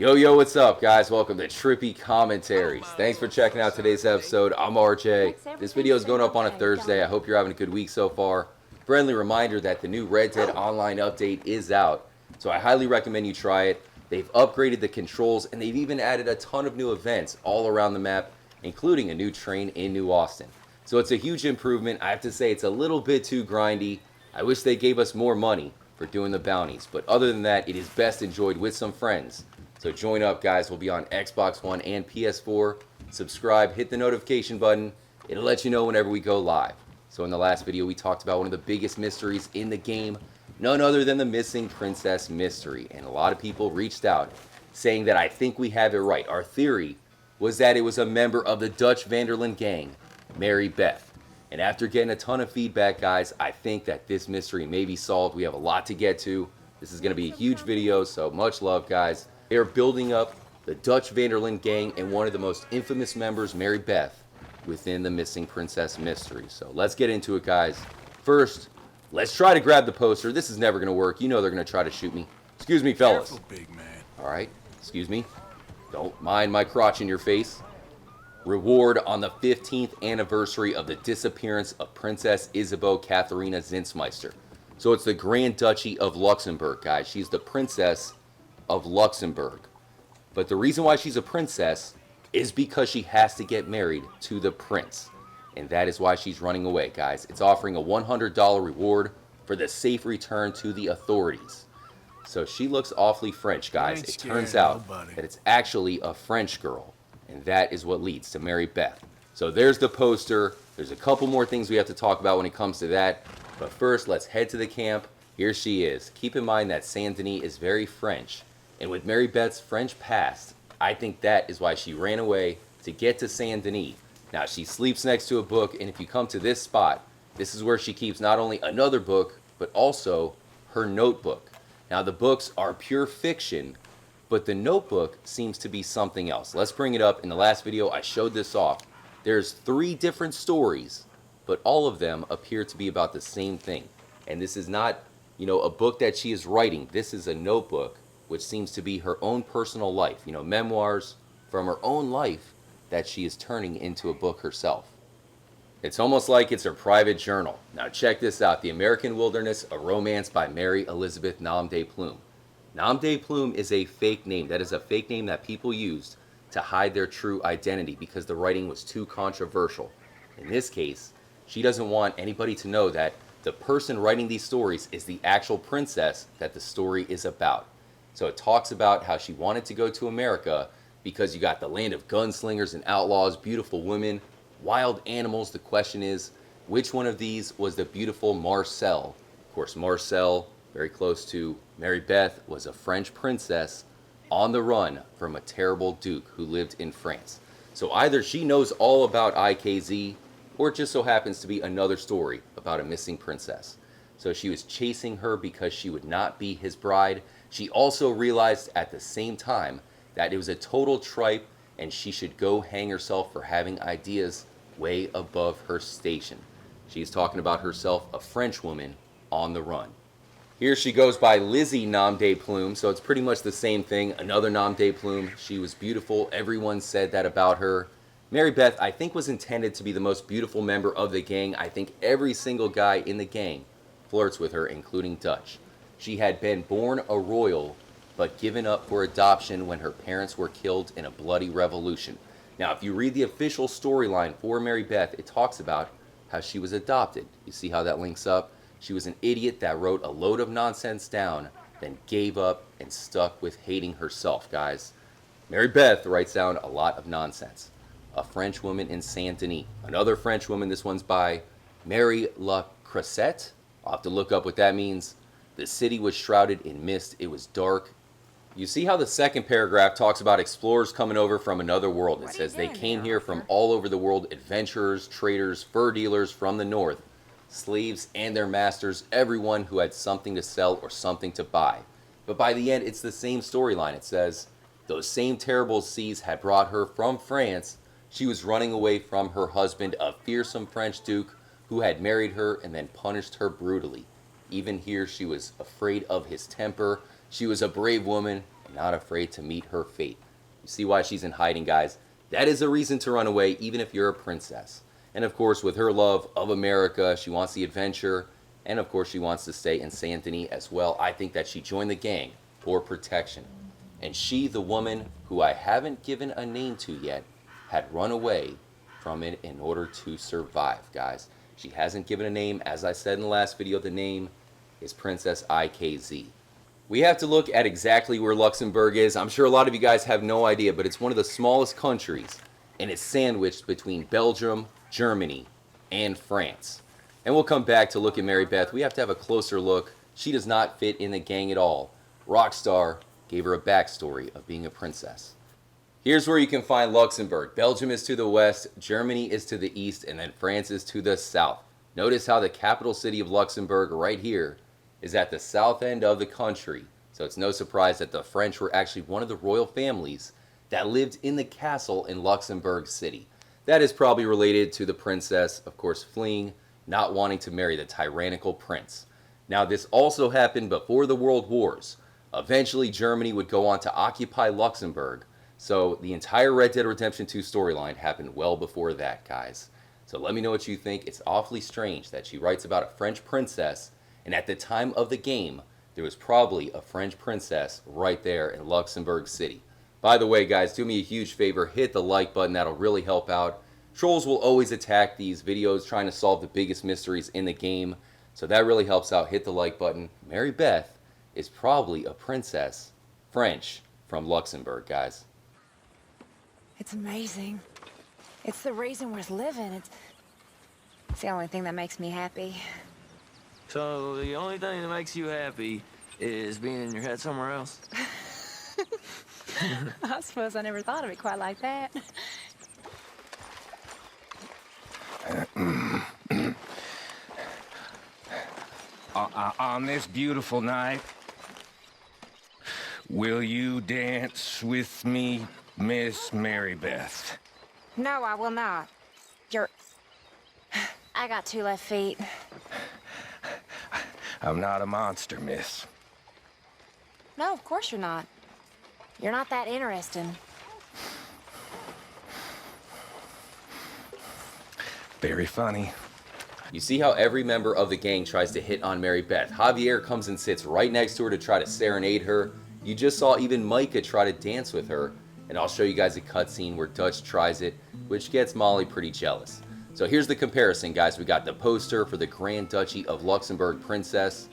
Yo, what's up, guys? Welcome to Trippy Commentaries. Thanks for checking out today's episode. I'm RJ. This video is going up on a Thursday. I hope you're having a good week so far. Friendly reminder that the new Red Dead Online update is out, so I highly recommend you try it. They've upgraded the controls, and they've even added a ton of new events all around the map, including a new train in New Austin. So it's a huge improvement. I have to say it's a little bit too grindy. I wish they gave us more money for doing the bounties, but other than that, it is best enjoyed with some friends. So join up, guys. We'll be on Xbox One and PS4. Subscribe, hit the notification button. It'll let you know whenever we go live. So in the last video, we talked about one of the biggest mysteries in the game, none other than the missing princess mystery. And a lot of people reached out saying that I think we have it right. Our theory was that it was a member of the Dutch van der Linde gang, Mary Beth. And after getting a ton of feedback, guys, I think that this mystery may be solved. We have a lot to get to. This is going to be a huge video, so much love, guys. They are building up the Dutch van der Linde gang and one of the most infamous members, Mary Beth, within the missing princess mystery. So let's get into it, guys. First, let's try to grab the poster. This is never going to work. You know they're going to try to shoot me. Excuse me, fellas. Careful, big man. All right, excuse me. Don't mind my crotch in your face. Reward on the 15th anniversary of the disappearance of Princess Isabeau Katharina Zinsmeister. So it's the Grand Duchy of Luxembourg, guys. She's the princess of Luxembourg. But the reason why she's a princess is because she has to get married to the prince. And that is why she's running away, guys. It's offering a $100 reward for the safe return to the authorities. So she looks awfully French, guys. It turns out that it's actually a French girl. And that is what leads to Mary Beth. So there's the poster. There's a couple more things we have to talk about when it comes to that. But first, let's head to the camp. Here she is. Keep in mind that Saint Denis is very French. And with Mary Beth's French past, I think that is why she ran away to get to Saint Denis. Now, she sleeps next to a book, and if you come to this spot, this is where she keeps not only another book, but also her notebook. Now, the books are pure fiction, but the notebook seems to be something else. Let's bring it up. In the last video, I showed this off. There's 3 different stories, but all of them appear to be about the same thing. And this is not, a book that she is writing. This is a notebook, which seems to be her own personal life, memoirs from her own life that she is turning into a book herself. It's almost like it's her private journal. Now check this out, The American Wilderness, a Romance by Mary Elizabeth Nom de Plume. Nom de Plume is a fake name. That is a fake name that people used to hide their true identity because the writing was too controversial. In this case, she doesn't want anybody to know that the person writing these stories is the actual princess that the story is about. So it talks about how she wanted to go to America because you got the land of gunslingers and outlaws, beautiful women, wild animals. The question is, which one of these was the beautiful Marcel? Of course, Marcel, very close to Mary Beth, was a French princess on the run from a terrible duke who lived in France. So either she knows all about IKZ, or it just so happens to be another story about a missing princess. So she was chasing her because she would not be his bride. She also realized at the same time that it was a total tripe and she should go hang herself for having ideas way above her station. She's talking about herself, a French woman on the run. Here she goes by Lizzie Nom de Plume, so it's pretty much the same thing. Another Nom de Plume. She was beautiful. Everyone said that about her. Mary Beth, I think, was intended to be the most beautiful member of the gang. I think every single guy in the gang flirts with her, including Dutch. She had been born a royal, but given up for adoption when her parents were killed in a bloody revolution. Now, if you read the official storyline for Mary Beth, it talks about how she was adopted. You see how that links up? She was an idiot that wrote a load of nonsense down, then gave up and stuck with hating herself, guys. Mary Beth writes down a lot of nonsense. A French woman in Saint Denis. Another French woman, this one's by Mary La Cressette. I'll have to look up what that means. The city was shrouded in mist. It was dark. You see how the second paragraph talks about explorers coming over from another world. It says they came here from all over the world, adventurers, traders, fur dealers from the north, slaves and their masters, everyone who had something to sell or something to buy. But by the end, it's the same storyline. It says, those same terrible seas had brought her from France. She was running away from her husband, a fearsome French duke who had married her and then punished her brutally. Even here, she was afraid of his temper. She was a brave woman, and not afraid to meet her fate. You see why she's in hiding, guys? That is a reason to run away, even if you're a princess. And of course, with her love of America, she wants the adventure, and of course, she wants to stay in Saint Denis as well. I think that she joined the gang for protection. And she, the woman who I haven't given a name to yet, had run away from it in order to survive, guys. She hasn't given a name. As I said in the last video, the name is Princess IKZ. We have to look at exactly where Luxembourg is. I'm sure a lot of you guys have no idea, but it's one of the smallest countries, and it's sandwiched between Belgium, Germany, and France. And we'll come back to look at Mary Beth. We have to have a closer look. She does not fit in the gang at all. Rockstar gave her a backstory of being a princess. Here's where you can find Luxembourg. Belgium is to the west, Germany is to the east, and then France is to the south. Notice how the capital city of Luxembourg right here is at the south end of the country. So it's no surprise that the French were actually one of the royal families that lived in the castle in Luxembourg City. That is probably related to the princess, of course, fleeing, not wanting to marry the tyrannical prince. Now, this also happened before the World Wars. Eventually, Germany would go on to occupy Luxembourg. So the entire Red Dead Redemption 2 storyline happened well before that, guys. So let me know what you think. It's awfully strange that she writes about a French princess, and at the time of the game, there was probably a French princess right there in Luxembourg City. By the way, guys, do me a huge favor. Hit the like button. That'll really help out. Trolls will always attack these videos trying to solve the biggest mysteries in the game. So that really helps out. Hit the like button. Mary Beth is probably a princess, French, from Luxembourg, guys. It's amazing. It's the reason worth living. It's the only thing that makes me happy. So the only thing that makes you happy is being in your head somewhere else? I suppose I never thought of it quite like that. On this beautiful night, will you dance with me, Miss Mary Beth? No, I will not. I got 2 left feet. I'm not a monster, miss. No, of course you're not. You're not that interesting. Very funny. You see how every member of the gang tries to hit on Mary Beth. Javier comes and sits right next to her to try to serenade her. You just saw even Micah try to dance with her. And I'll show you guys a cutscene where Dutch tries it, which gets Molly pretty jealous. So here's the comparison, guys. We got the poster for the Grand Duchy of Luxembourg Princess.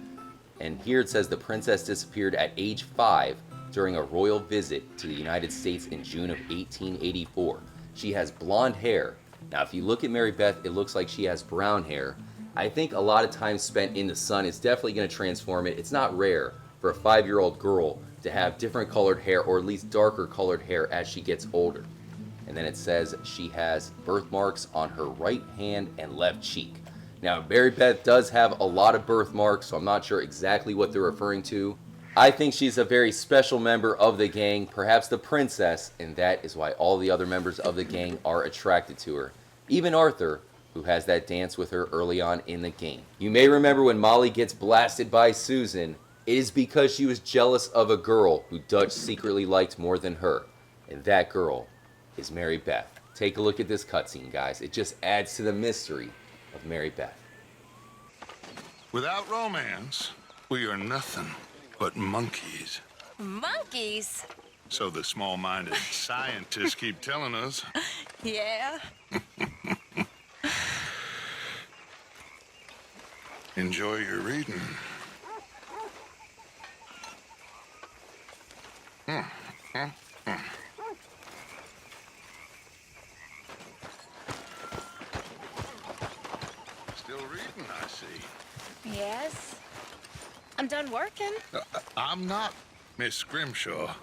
And here it says the princess disappeared at age 5 during a royal visit to the United States in June of 1884. She has blonde hair. Now, if you look at Mary Beth, it looks like she has brown hair. I think a lot of time spent in the sun is definitely going to transform it. It's not rare for a 5-year-old girl to have different colored hair, or at least darker colored hair as she gets older. And then it says she has birthmarks on her right hand and left cheek. Now, Mary Beth does have a lot of birthmarks, so I'm not sure exactly what they're referring to. I think she's a very special member of the gang, perhaps the princess, and that is why all the other members of the gang are attracted to her. Even Arthur, who has that dance with her early on in the game. You may remember when Molly gets blasted by Susan, it is because she was jealous of a girl who Dutch secretly liked more than her. And that girl is Mary Beth. Take a look at this cutscene, guys. It just adds to the mystery of Mary Beth. Without romance, we are nothing but monkeys. Monkeys? So the small-minded scientists keep telling us. Yeah. Enjoy your reading. Still reading, I see. Yes? I'm done working. I'm not, Miss Grimshaw.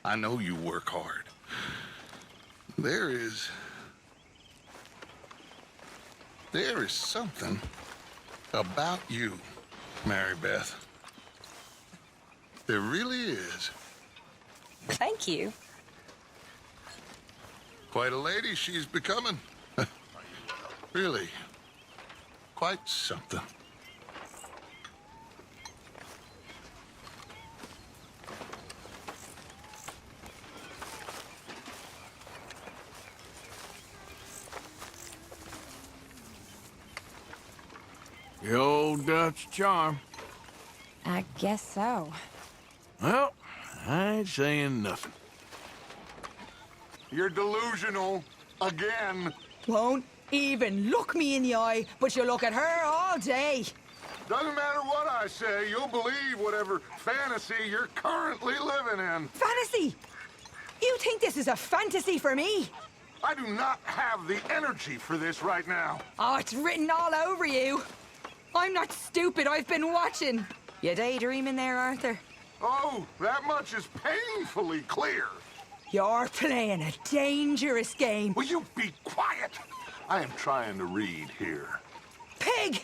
I know you work hard. There is something about you, Mary Beth. There really is. Thank you. Quite a lady she's becoming. Really, quite something. old Dutch charm. I guess so. Well, I ain't saying nothing. You're delusional. Again. Won't even look me in the eye, but you look at her all day. Doesn't matter what I say, you'll believe whatever fantasy you're currently living in. Fantasy! You think this is a fantasy for me? I do not have the energy for this right now. Oh, it's written all over you. I'm not stupid, I've been watching. You daydreaming there, Arthur? Oh, that much is painfully clear. You're playing a dangerous game. Will you be quiet? I am trying to read here. Pig!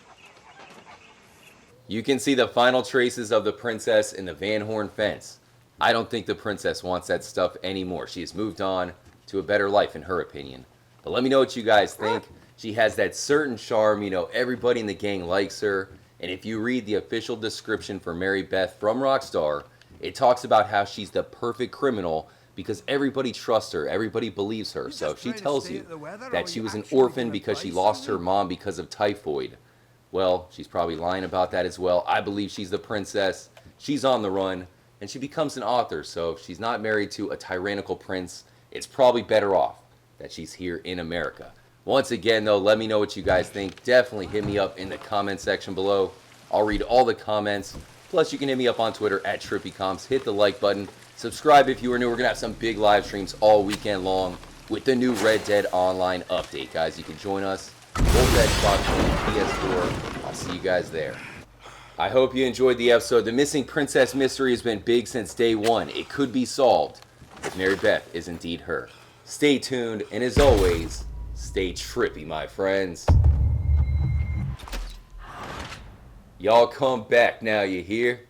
You can see the final traces of the princess in the Van Horn fence. I don't think the princess wants that stuff anymore. She has moved on to a better life in her opinion. But let me know what you guys think. She has that certain charm, you know, everybody in the gang likes her. And if you read the official description for Mary Beth from Rockstar, it talks about how she's the perfect criminal because everybody trusts her, everybody believes her. So if she tells you that she was an orphan because she lost her mom because of typhoid, well, she's probably lying about that as well. I believe she's the princess. She's on the run, and she becomes an author. So if she's not married to a tyrannical prince, it's probably better off that she's here in America. Once again, though, let me know what you guys think. Definitely hit me up in the comment section below. I'll read all the comments. Plus, you can hit me up on Twitter at TrippyComps. Hit the like button. Subscribe if you are new. We're going to have some big live streams all weekend long with the new Red Dead Online update, guys. You can join us both Xbox and PS4. I'll see you guys there. I hope you enjoyed the episode. The missing princess mystery has been big since day one. It could be solved if Mary Beth is indeed her. Stay tuned, and as always, stay trippy, my friends. Y'all come back now, you hear?